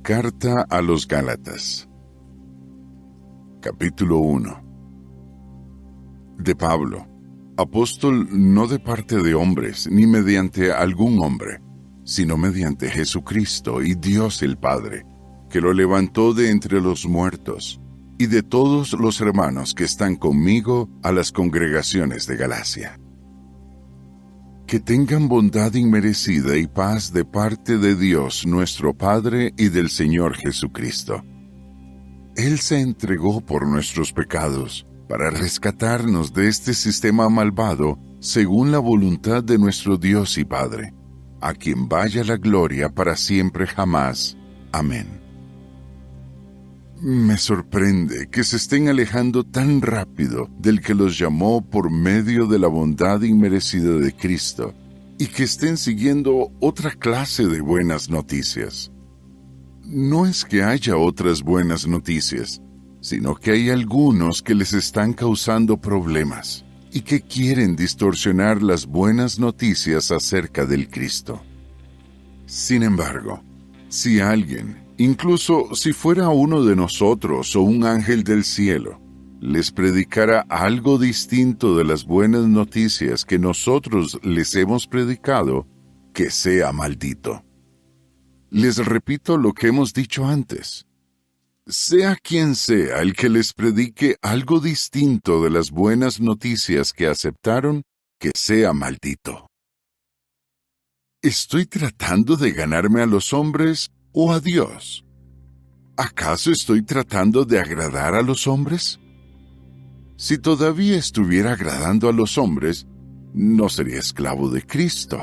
Carta a los Gálatas. Capítulo 1. De Pablo, apóstol no de parte de hombres, ni mediante algún hombre, sino mediante Jesucristo y Dios el Padre, que lo levantó de entre los muertos, y de todos los hermanos que están conmigo a las congregaciones de Galacia. Que tengan bondad inmerecida y paz de parte de Dios nuestro Padre y del Señor Jesucristo. Él se entregó por nuestros pecados, para rescatarnos de este sistema malvado, según la voluntad de nuestro Dios y Padre, a quien vaya la gloria para siempre jamás. Amén. Me sorprende que se estén alejando tan rápido del que los llamó por medio de la bondad inmerecida de Cristo, y que estén siguiendo otra clase de buenas noticias. No es que haya otras buenas noticias, sino que hay algunos que les están causando problemas, y que quieren distorsionar las buenas noticias acerca del Cristo. Sin embargo, si alguien, incluso si fuera uno de nosotros o un ángel del cielo, les predicara algo distinto de las buenas noticias que nosotros les hemos predicado, que sea maldito. Les repito lo que hemos dicho antes. Sea quien sea el que les predique algo distinto de las buenas noticias que aceptaron, que sea maldito. ¿Estoy tratando de ganarme a los hombres o a Dios? ¿Acaso estoy tratando de agradar a los hombres? Si todavía estuviera agradando a los hombres, no sería esclavo de Cristo.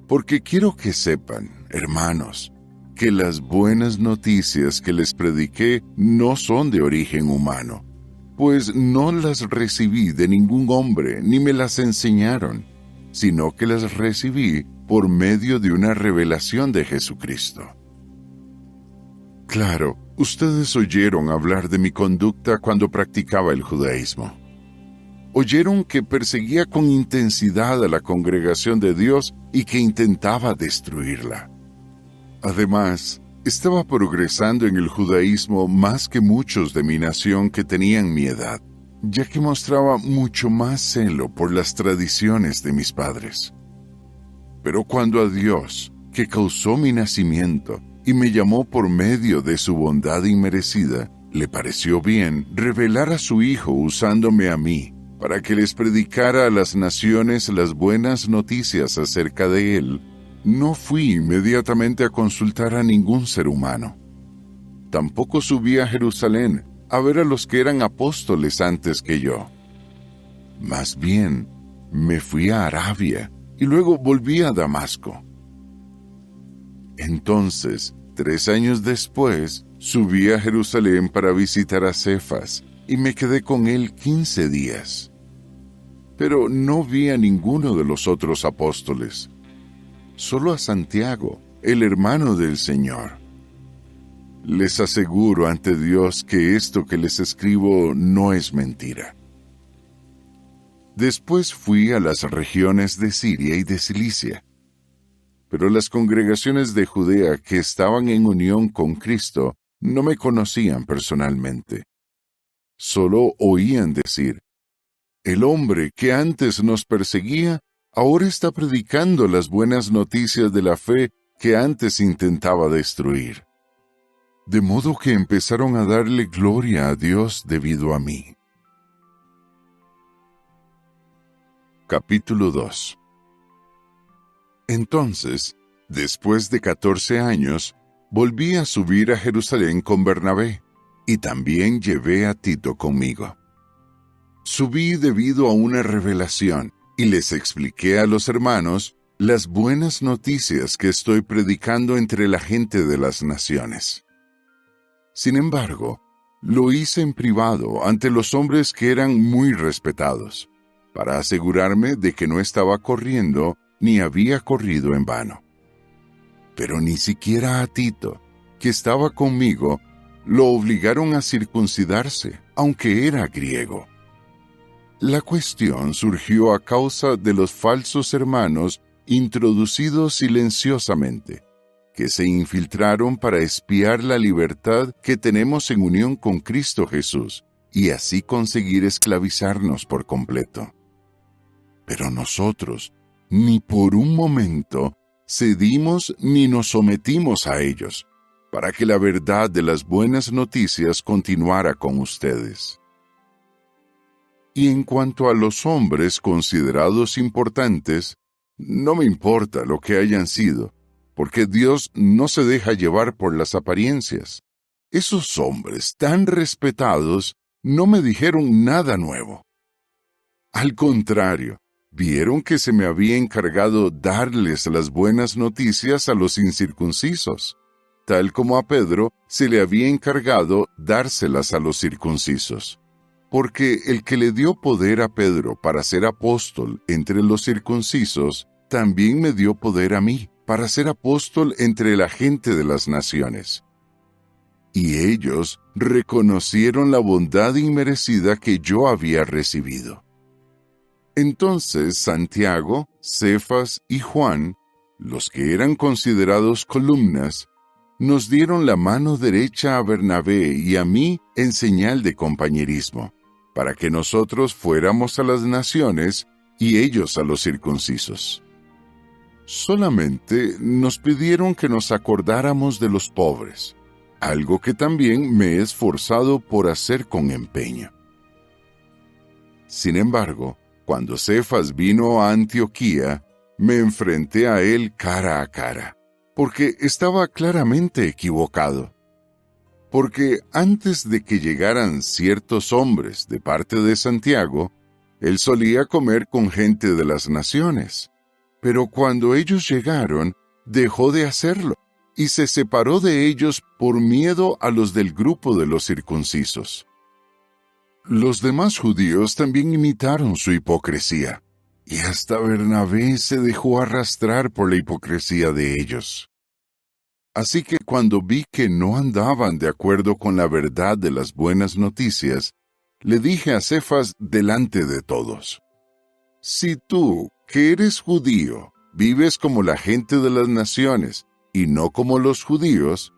Porque quiero que sepan, hermanos, que las buenas noticias que les prediqué no son de origen humano, pues no las recibí de ningún hombre ni me las enseñaron, sino que las recibí por medio de una revelación de Jesucristo. Claro, ustedes oyeron hablar de mi conducta cuando practicaba el judaísmo. Oyeron que perseguía con intensidad a la congregación de Dios y que intentaba destruirla. Además, estaba progresando en el judaísmo más que muchos de mi nación que tenían mi edad, ya que mostraba mucho más celo por las tradiciones de mis padres. Pero cuando a Dios, que causó mi nacimiento y me llamó por medio de su bondad inmerecida, le pareció bien revelar a su Hijo usándome a mí, para que les predicara a las naciones las buenas noticias acerca de Él, no fui inmediatamente a consultar a ningún ser humano. Tampoco subí a Jerusalén a ver a los que eran apóstoles antes que yo. Más bien, me fui a Arabia y luego volví a Damasco. Entonces, 3 años después, subí a Jerusalén para visitar a Cefas y me quedé con él 15 días. Pero no vi a ninguno de los otros apóstoles, solo a Santiago, el hermano del Señor. Les aseguro ante Dios que esto que les escribo no es mentira. Después fui a las regiones de Siria y de Cilicia. Pero las congregaciones de Judea que estaban en unión con Cristo no me conocían personalmente. Solo oían decir: el hombre que antes nos perseguía, ahora está predicando las buenas noticias de la fe que antes intentaba destruir. De modo que empezaron a darle gloria a Dios debido a mí. Capítulo 2. Entonces, después de 14 años, volví a subir a Jerusalén con Bernabé, y también llevé a Tito conmigo. Subí debido a una revelación, y les expliqué a los hermanos las buenas noticias que estoy predicando entre la gente de las naciones. Sin embargo, lo hice en privado ante los hombres que eran muy respetados, para asegurarme de que no estaba corriendo ni había corrido en vano. Pero ni siquiera a Tito, que estaba conmigo, lo obligaron a circuncidarse, aunque era griego. La cuestión surgió a causa de los falsos hermanos introducidos silenciosamente, que se infiltraron para espiar la libertad que tenemos en unión con Cristo Jesús y así conseguir esclavizarnos por completo. Pero nosotros, ni por un momento, cedimos ni nos sometimos a ellos, para que la verdad de las buenas noticias continuara con ustedes. Y en cuanto a los hombres considerados importantes, no me importa lo que hayan sido, porque Dios no se deja llevar por las apariencias. Esos hombres tan respetados no me dijeron nada nuevo. Al contrario, vieron que se me había encargado darles las buenas noticias a los incircuncisos, tal como a Pedro se le había encargado dárselas a los circuncisos. Porque el que le dio poder a Pedro para ser apóstol entre los circuncisos, también me dio poder a mí para ser apóstol entre la gente de las naciones. Y ellos reconocieron la bondad inmerecida que yo había recibido. Entonces Santiago, Cefas y Juan, los que eran considerados columnas, nos dieron la mano derecha a Bernabé y a mí en señal de compañerismo, para que nosotros fuéramos a las naciones y ellos a los circuncisos. Solamente nos pidieron que nos acordáramos de los pobres, algo que también me he esforzado por hacer con empeño. Sin embargo, cuando Cefas vino a Antioquía, me enfrenté a él cara a cara, porque estaba claramente equivocado. Porque antes de que llegaran ciertos hombres de parte de Santiago, él solía comer con gente de las naciones. Pero cuando ellos llegaron, dejó de hacerlo, y se separó de ellos por miedo a los del grupo de los circuncisos. Los demás judíos también imitaron su hipocresía, y hasta Bernabé se dejó arrastrar por la hipocresía de ellos. Así que cuando vi que no andaban de acuerdo con la verdad de las buenas noticias, le dije a Cefas delante de todos: si tú, que eres judío, vives como la gente de las naciones y no como los judíos,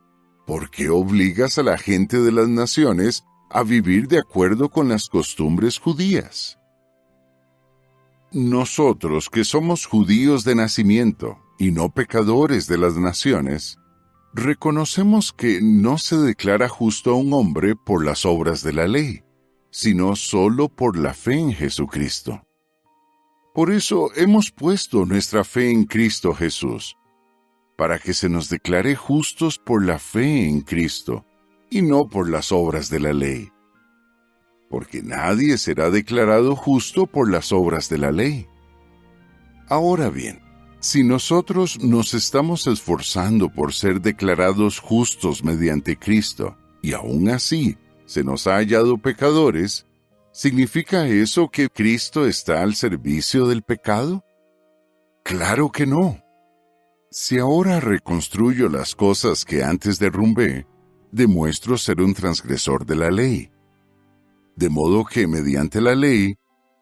¿por qué obligas a la gente de las naciones a vivir de acuerdo con las costumbres judías? Nosotros, que somos judíos de nacimiento y no pecadores de las naciones, reconocemos que no se declara justo a un hombre por las obras de la ley, sino solo por la fe en Jesucristo. Por eso hemos puesto nuestra fe en Cristo Jesús, para que se nos declare justos por la fe en Cristo, y no por las obras de la ley. Porque nadie será declarado justo por las obras de la ley. Ahora bien, si nosotros nos estamos esforzando por ser declarados justos mediante Cristo, y aún así se nos ha hallado pecadores, ¿significa eso que Cristo está al servicio del pecado? ¡Claro que no! Si ahora reconstruyo las cosas que antes derrumbé, demuestro ser un transgresor de la ley. De modo que mediante la ley,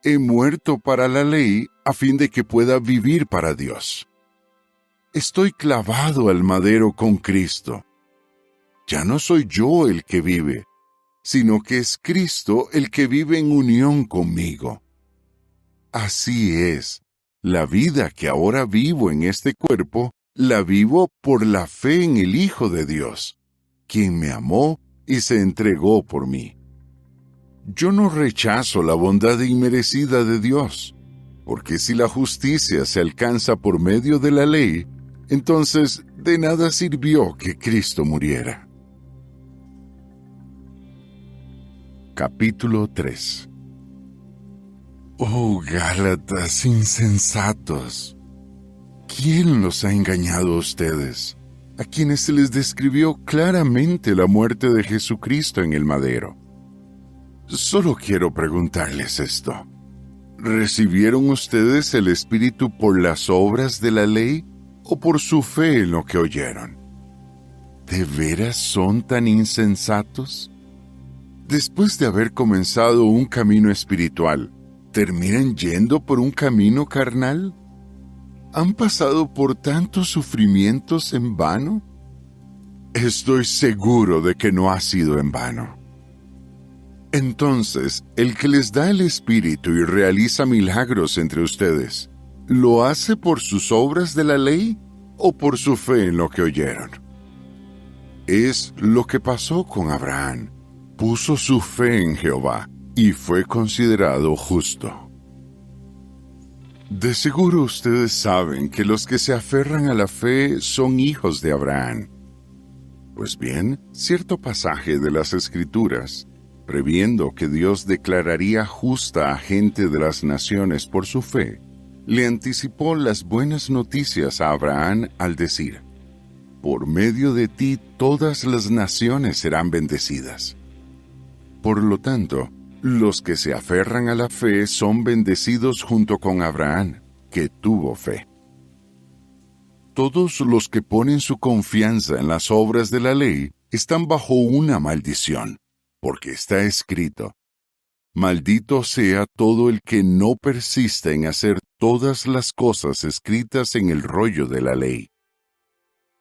he muerto para la ley a fin de que pueda vivir para Dios. Estoy clavado al madero con Cristo. Ya no soy yo el que vive, sino que es Cristo el que vive en unión conmigo. Así es, la vida que ahora vivo en este cuerpo, la vivo por la fe en el Hijo de Dios, quien me amó y se entregó por mí. Yo no rechazo la bondad inmerecida de Dios, porque si la justicia se alcanza por medio de la ley, entonces de nada sirvió que Cristo muriera. Capítulo 3. Oh, Gálatas insensatos, ¿quién los ha engañado a ustedes, a quienes se les describió claramente la muerte de Jesucristo en el madero? Solo quiero preguntarles esto: ¿recibieron ustedes el Espíritu por las obras de la ley o por su fe en lo que oyeron? ¿De veras son tan insensatos? Después de haber comenzado un camino espiritual, ¿terminan yendo por un camino carnal? ¿Han pasado por tantos sufrimientos en vano? Estoy seguro de que no ha sido en vano. Entonces, el que les da el Espíritu y realiza milagros entre ustedes, ¿lo hace por sus obras de la ley o por su fe en lo que oyeron? Es lo que pasó con Abraham. Puso su fe en Jehová y fue considerado justo. De seguro ustedes saben que los que se aferran a la fe son hijos de Abraham. Pues bien, cierto pasaje de las Escrituras, previendo que Dios declararía justa a gente de las naciones por su fe, le anticipó las buenas noticias a Abraham al decir: por medio de ti todas las naciones serán bendecidas. Por lo tanto, los que se aferran a la fe son bendecidos junto con Abraham, que tuvo fe. Todos los que ponen su confianza en las obras de la ley están bajo una maldición, porque está escrito: maldito sea todo el que no persista en hacer todas las cosas escritas en el rollo de la ley.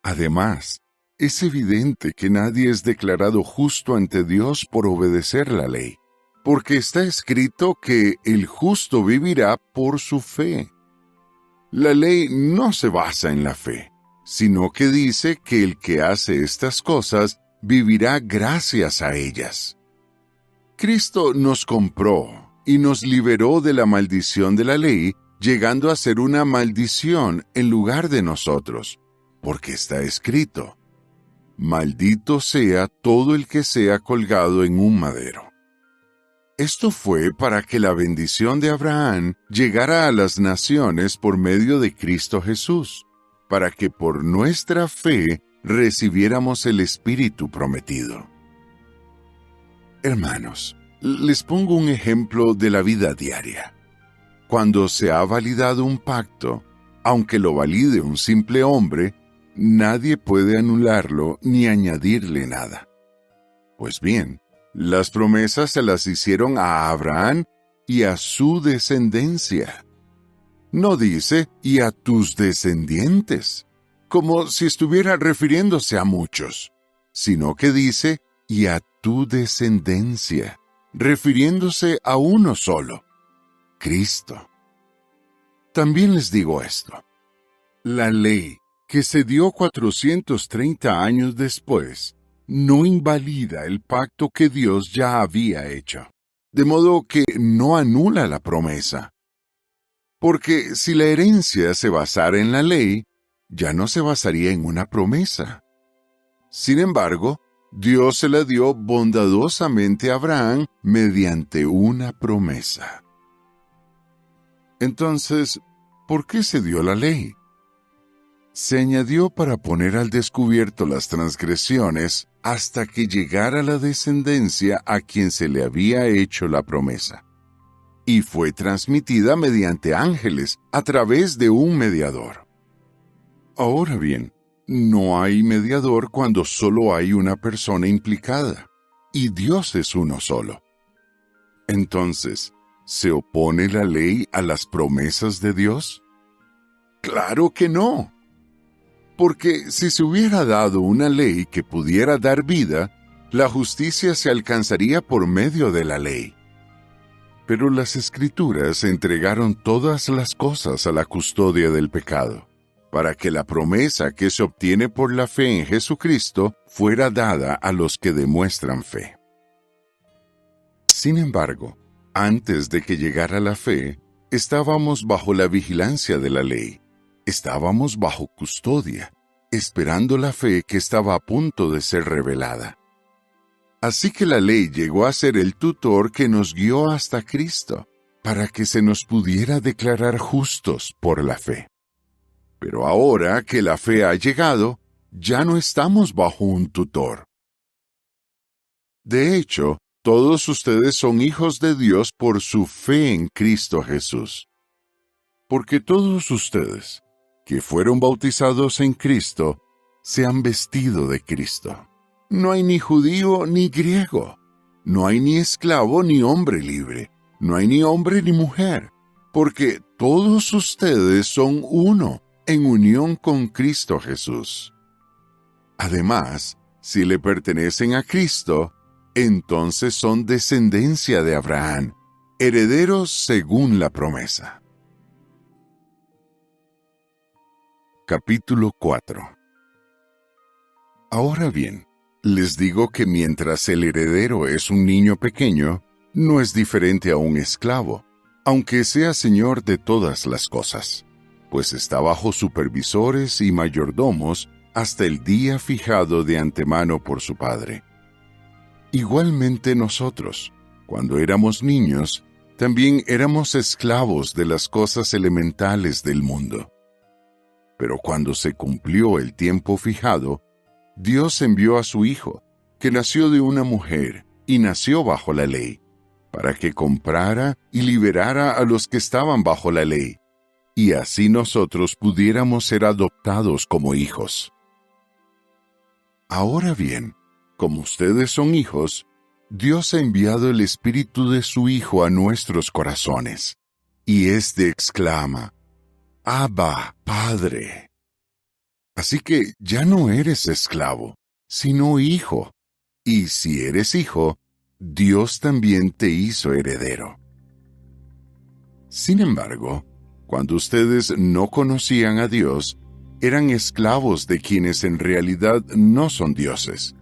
Además, es evidente que nadie es declarado justo ante Dios por obedecer la ley, porque está escrito que el justo vivirá por su fe. La ley no se basa en la fe, sino que dice que el que hace estas cosas vivirá gracias a ellas. Cristo nos compró y nos liberó de la maldición de la ley, llegando a ser una maldición en lugar de nosotros, porque está escrito: maldito sea todo el que sea colgado en un madero. Esto fue para que la bendición de Abraham llegara a las naciones por medio de Cristo Jesús, para que por nuestra fe recibiéramos el Espíritu prometido. Hermanos, les pongo un ejemplo de la vida diaria. Cuando se ha validado un pacto, aunque lo valide un simple hombre, nadie puede anularlo ni añadirle nada. Pues bien, las promesas se las hicieron a Abraham y a su descendencia. No dice «y a tus descendientes», como si estuviera refiriéndose a muchos, sino que dice «y a tu descendencia», refiriéndose a uno solo, Cristo. También les digo esto: la ley, que se dio 430 años después, no invalida el pacto que Dios ya había hecho, de modo que no anula la promesa. Porque si la herencia se basara en la ley, ya no se basaría en una promesa. Sin embargo, Dios se la dio bondadosamente a Abraham mediante una promesa. Entonces, ¿por qué se dio la ley? Se añadió para poner al descubierto las transgresiones hasta que llegara la descendencia a quien se le había hecho la promesa. Y fue transmitida mediante ángeles a través de un mediador. Ahora bien, no hay mediador cuando solo hay una persona implicada, y Dios es uno solo. Entonces, ¿se opone la ley a las promesas de Dios? ¡Claro que no! Porque si se hubiera dado una ley que pudiera dar vida, la justicia se alcanzaría por medio de la ley. Pero las Escrituras entregaron todas las cosas a la custodia del pecado, para que la promesa que se obtiene por la fe en Jesucristo fuera dada a los que demuestran fe. Sin embargo, antes de que llegara la fe, estábamos bajo la vigilancia de la ley. Estábamos bajo custodia, esperando la fe que estaba a punto de ser revelada. Así que la ley llegó a ser el tutor que nos guió hasta Cristo, para que se nos pudiera declarar justos por la fe. Pero ahora que la fe ha llegado, ya no estamos bajo un tutor. De hecho, todos ustedes son hijos de Dios por su fe en Cristo Jesús. Porque todos ustedes, que fueron bautizados en Cristo, se han vestido de Cristo. No hay ni judío ni griego, no hay ni esclavo ni hombre libre, no hay ni hombre ni mujer, porque todos ustedes son uno en unión con Cristo Jesús. Además, si le pertenecen a Cristo, entonces son descendencia de Abraham, herederos según la promesa. Capítulo 4. Ahora bien, les digo que mientras el heredero es un niño pequeño, no es diferente a un esclavo, aunque sea señor de todas las cosas, pues está bajo supervisores y mayordomos hasta el día fijado de antemano por su padre. Igualmente nosotros, cuando éramos niños, también éramos esclavos de las cosas elementales del mundo. Pero cuando se cumplió el tiempo fijado, Dios envió a su Hijo, que nació de una mujer y nació bajo la ley, para que comprara y liberara a los que estaban bajo la ley, y así nosotros pudiéramos ser adoptados como hijos. Ahora bien, como ustedes son hijos, Dios ha enviado el Espíritu de su Hijo a nuestros corazones, y éste exclama: Abba, Padre. Así que ya no eres esclavo, sino hijo. Y si eres hijo, Dios también te hizo heredero. Sin embargo, cuando ustedes no conocían a Dios, eran esclavos de quienes en realidad no son dioses.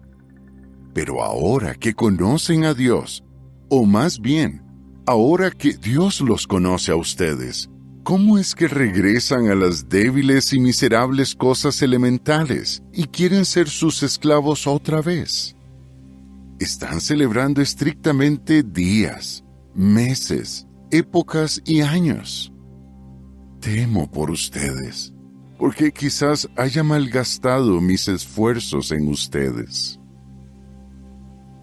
Pero ahora que conocen a Dios, o más bien, ahora que Dios los conoce a ustedes, ¿cómo es que regresan a las débiles y miserables cosas elementales y quieren ser sus esclavos otra vez? Están celebrando estrictamente días, meses, épocas y años. Temo por ustedes, porque quizás haya malgastado mis esfuerzos en ustedes.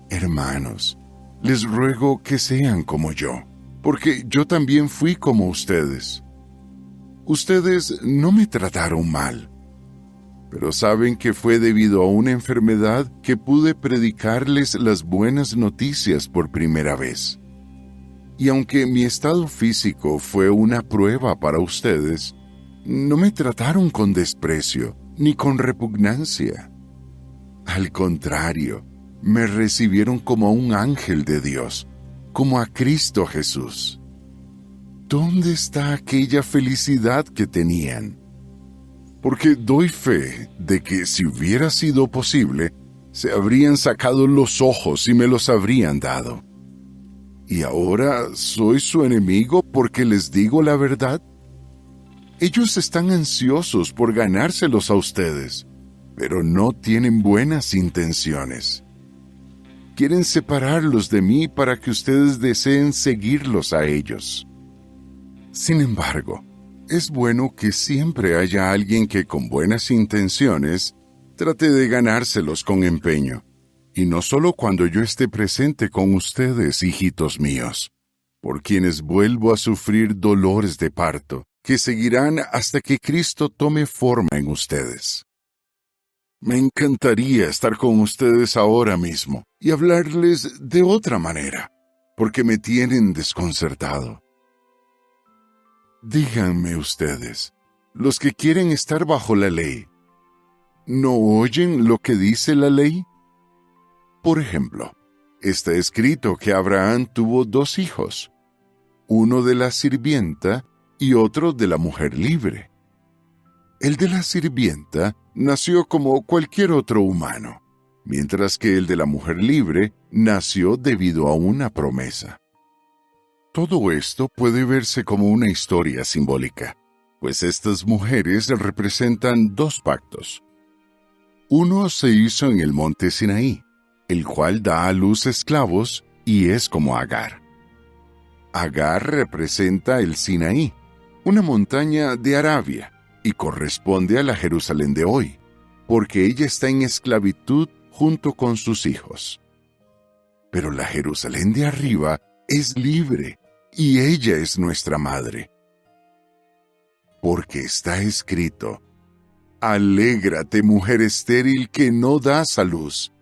Hermanos, les ruego que sean como yo, porque yo también fui como ustedes. Ustedes no me trataron mal, pero saben que fue debido a una enfermedad que pude predicarles las buenas noticias por primera vez. Y aunque mi estado físico fue una prueba para ustedes, no me trataron con desprecio ni con repugnancia. Al contrario, me recibieron como a un ángel de Dios, como a Cristo Jesús. ¿Dónde está aquella felicidad que tenían? Porque doy fe de que si hubiera sido posible, se habrían sacado los ojos y me los habrían dado. ¿Y ahora soy su enemigo porque les digo la verdad? Ellos están ansiosos por ganárselos a ustedes, pero no tienen buenas intenciones. Quieren separarlos de mí para que ustedes deseen seguirlos a ellos. Sin embargo, es bueno que siempre haya alguien que con buenas intenciones trate de ganárselos con empeño, y no solo cuando yo esté presente con ustedes, hijitos míos, por quienes vuelvo a sufrir dolores de parto, que seguirán hasta que Cristo tome forma en ustedes. Me encantaría estar con ustedes ahora mismo y hablarles de otra manera, porque me tienen desconcertado. Díganme ustedes, los que quieren estar bajo la ley, ¿no oyen lo que dice la ley? Por ejemplo, está escrito que Abraham tuvo 2 hijos, uno de la sirvienta y otro de la mujer libre. El de la sirvienta nació como cualquier otro humano, mientras que el de la mujer libre nació debido a una promesa. Todo esto puede verse como una historia simbólica, pues estas mujeres representan 2 pactos. Uno se hizo en el monte Sinaí, el cual da a luz esclavos y es como Agar. Agar representa el Sinaí, una montaña de Arabia, y corresponde a la Jerusalén de hoy, porque ella está en esclavitud junto con sus hijos. Pero la Jerusalén de arriba es libre, y ella es nuestra madre. Porque está escrito: Alégrate, mujer estéril que no das a luz.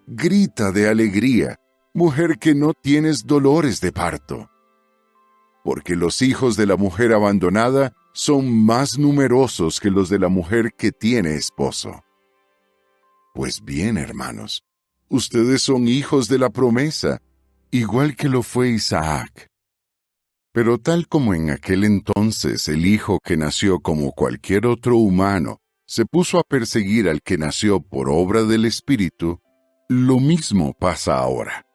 Grita de alegría, mujer que no tienes dolores de parto. Porque los hijos de la mujer abandonada son más numerosos que los de la mujer que tiene esposo. Pues bien, hermanos, ustedes son hijos de la promesa, igual que lo fue Isaac. Pero tal como en aquel entonces el hijo que nació como cualquier otro humano se puso a perseguir al que nació por obra del Espíritu, lo mismo pasa ahora.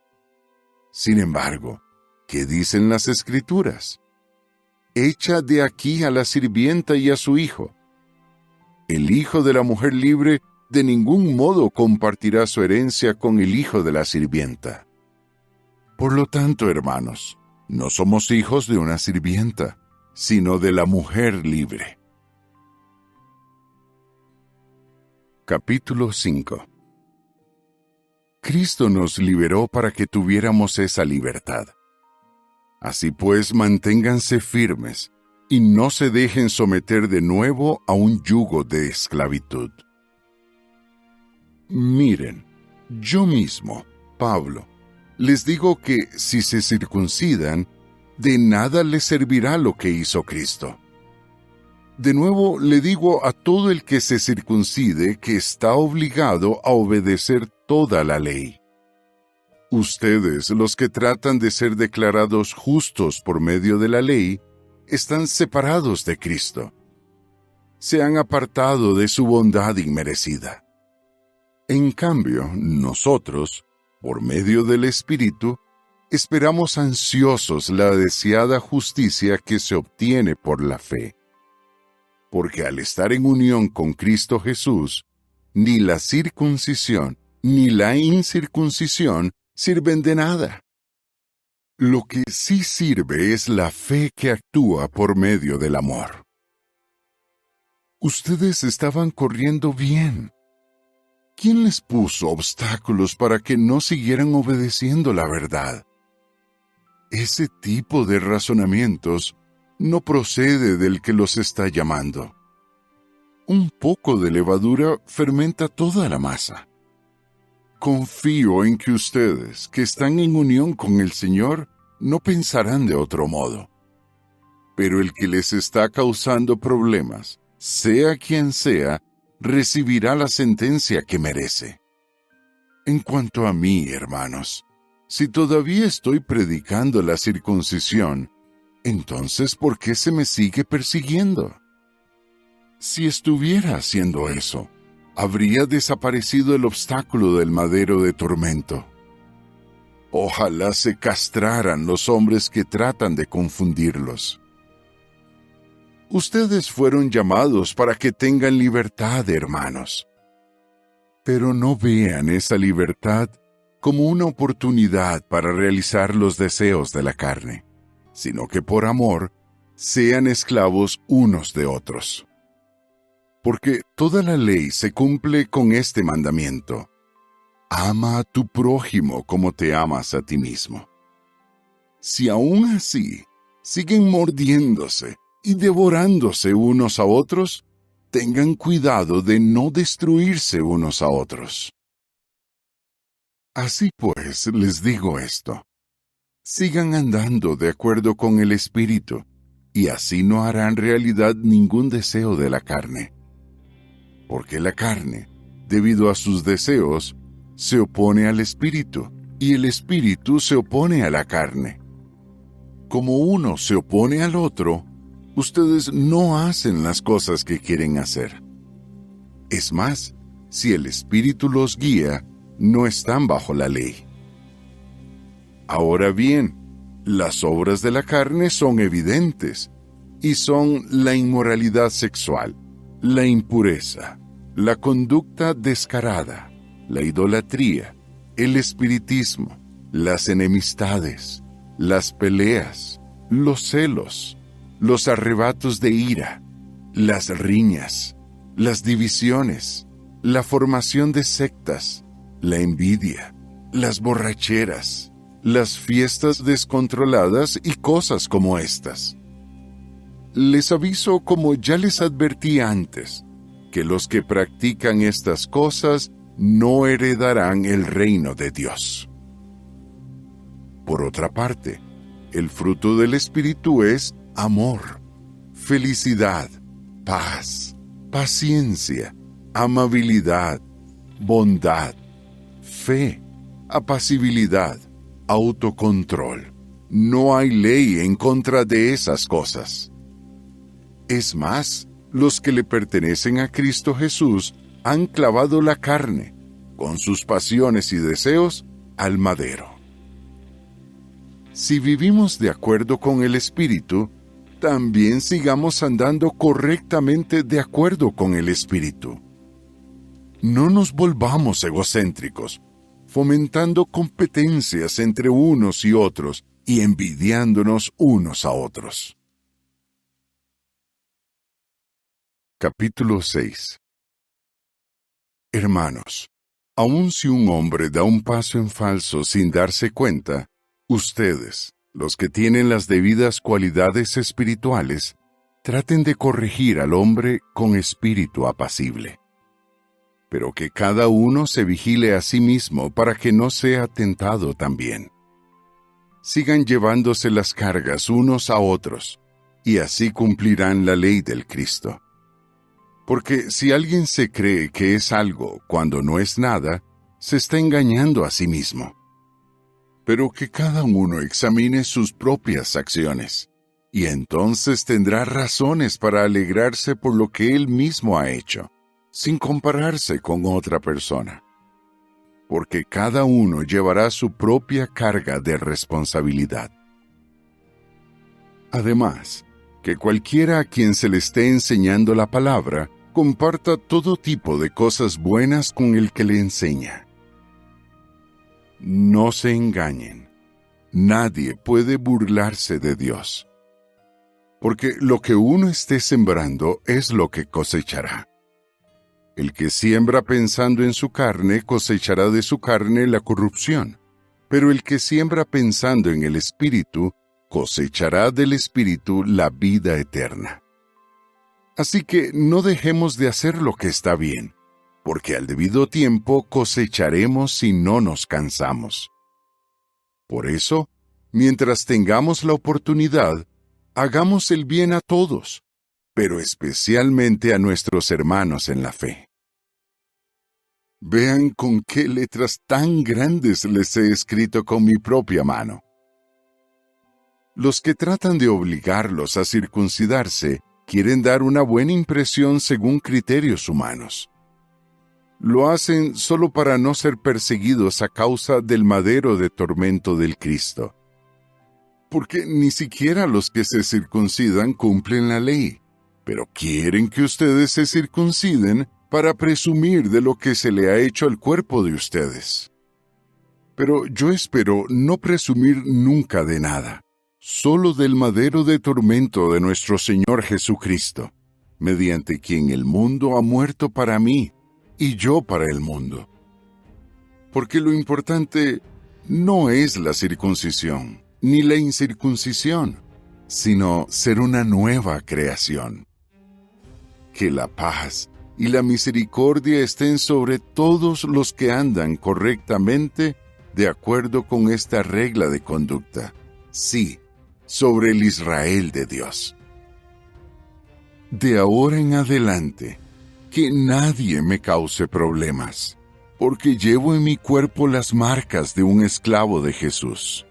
Sin embargo, ¿qué dicen las Escrituras? Echa de aquí a la sirvienta y a su hijo. El hijo de la mujer libre de ningún modo compartirá su herencia con el hijo de la sirvienta. Por lo tanto, hermanos, no somos hijos de una sirvienta, sino de la mujer libre. Capítulo 5. Cristo nos liberó para que tuviéramos esa libertad. Así pues, manténganse firmes y no se dejen someter de nuevo a un yugo de esclavitud. Miren, yo mismo, Pablo, les digo que si se circuncidan, de nada les servirá lo que hizo Cristo. De nuevo le digo a todo el que se circuncide que está obligado a obedecer toda la ley. Ustedes, los que tratan de ser declarados justos por medio de la ley, están separados de Cristo. Se han apartado de su bondad inmerecida. En cambio, nosotros, por medio del Espíritu, esperamos ansiosos la deseada justicia que se obtiene por la fe. Porque al estar en unión con Cristo Jesús, ni la circuncisión ni la incircuncisión sirven de nada. Lo que sí sirve es la fe que actúa por medio del amor. Ustedes estaban corriendo bien. ¿Quién les puso obstáculos para que no siguieran obedeciendo la verdad? Ese tipo de razonamientos no procede del que los está llamando. Un poco de levadura fermenta toda la masa. Confío en que ustedes, que están en unión con el Señor, no pensarán de otro modo. Pero el que les está causando problemas, sea quien sea, recibirá la sentencia que merece. En cuanto a mí, hermanos, si todavía estoy predicando la circuncisión, entonces ¿por qué se me sigue persiguiendo? Si estuviera haciendo eso, habría desaparecido el obstáculo del madero de tormento. Ojalá se castraran los hombres que tratan de confundirlos. Ustedes fueron llamados para que tengan libertad, hermanos. Pero no vean esa libertad como una oportunidad para realizar los deseos de la carne, sino que por amor sean esclavos unos de otros. Porque toda la ley se cumple con este mandamiento: ama a tu prójimo como te amas a ti mismo. Si aún así siguen mordiéndose y devorándose unos a otros, tengan cuidado de no destruirse unos a otros. Así pues, les digo esto: sigan andando de acuerdo con el Espíritu, y así no harán realidad ningún deseo de la carne. Porque la carne, debido a sus deseos, se opone al Espíritu, y el Espíritu se opone a la carne. Como uno se opone al otro, ustedes no hacen las cosas que quieren hacer. Es más, si el Espíritu los guía, no están bajo la ley. Ahora bien, las obras de la carne son evidentes, y son la inmoralidad sexual, la impureza, la conducta descarada, la idolatría, el espiritismo, las enemistades, las peleas, los celos, los arrebatos de ira, las riñas, las divisiones, la formación de sectas, la envidia, las borracheras, las fiestas descontroladas y cosas como estas. Les aviso, como ya les advertí antes, que los que practican estas cosas no heredarán el reino de Dios. Por otra parte, el fruto del Espíritu es amor, felicidad, paz, paciencia, amabilidad, bondad, fe, apacibilidad, autocontrol. No hay ley en contra de esas cosas. Es más, los que le pertenecen a Cristo Jesús han clavado la carne, con sus pasiones y deseos, al madero. Si vivimos de acuerdo con el Espíritu, también sigamos andando correctamente de acuerdo con el Espíritu. No nos volvamos egocéntricos, fomentando competencias entre unos y otros y envidiándonos unos a otros. Capítulo 6. Hermanos, aun si un hombre da un paso en falso sin darse cuenta, ustedes, los que tienen las debidas cualidades espirituales, traten de corregir al hombre con espíritu apacible. Pero que cada uno se vigile a sí mismo para que no sea tentado también. Sigan llevándose las cargas unos a otros, y así cumplirán la ley del Cristo. Porque si alguien se cree que es algo cuando no es nada, se está engañando a sí mismo. Pero que cada uno examine sus propias acciones, y entonces tendrá razones para alegrarse por lo que él mismo ha hecho, sin compararse con otra persona. Porque cada uno llevará su propia carga de responsabilidad. Además, que cualquiera a quien se le esté enseñando la palabra, comparta todo tipo de cosas buenas con el que le enseña. No se engañen. Nadie puede burlarse de Dios. Porque lo que uno esté sembrando es lo que cosechará. El que siembra pensando en su carne cosechará de su carne la corrupción, pero el que siembra pensando en el Espíritu cosechará del Espíritu la vida eterna. Así que no dejemos de hacer lo que está bien, porque al debido tiempo cosecharemos si no nos cansamos. Por eso, mientras tengamos la oportunidad, hagamos el bien a todos, pero especialmente a nuestros hermanos en la fe. Vean con qué letras tan grandes les he escrito con mi propia mano. Los que tratan de obligarlos a circuncidarse quieren dar una buena impresión según criterios humanos. Lo hacen solo para no ser perseguidos a causa del madero de tormento del Cristo. Porque ni siquiera los que se circuncidan cumplen la ley, pero quieren que ustedes se circunciden para presumir de lo que se le ha hecho al cuerpo de ustedes. Pero yo espero no presumir nunca de nada, solo del madero de tormento de nuestro Señor Jesucristo, mediante quien el mundo ha muerto para mí, y yo para el mundo. Porque lo importante no es la circuncisión, ni la incircuncisión, sino ser una nueva creación. Que la paz y la misericordia estén sobre todos los que andan correctamente de acuerdo con esta regla de conducta. Sí, sobre el Israel de Dios. De ahora en adelante, que nadie me cause problemas, porque llevo en mi cuerpo las marcas de un esclavo de Jesús.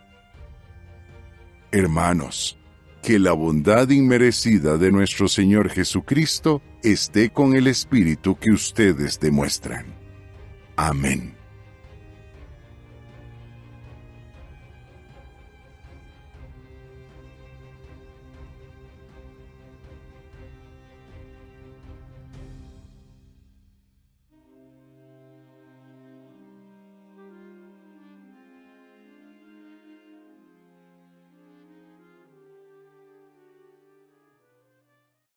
Hermanos, que la bondad inmerecida de nuestro Señor Jesucristo esté con el Espíritu que ustedes demuestran. Amén.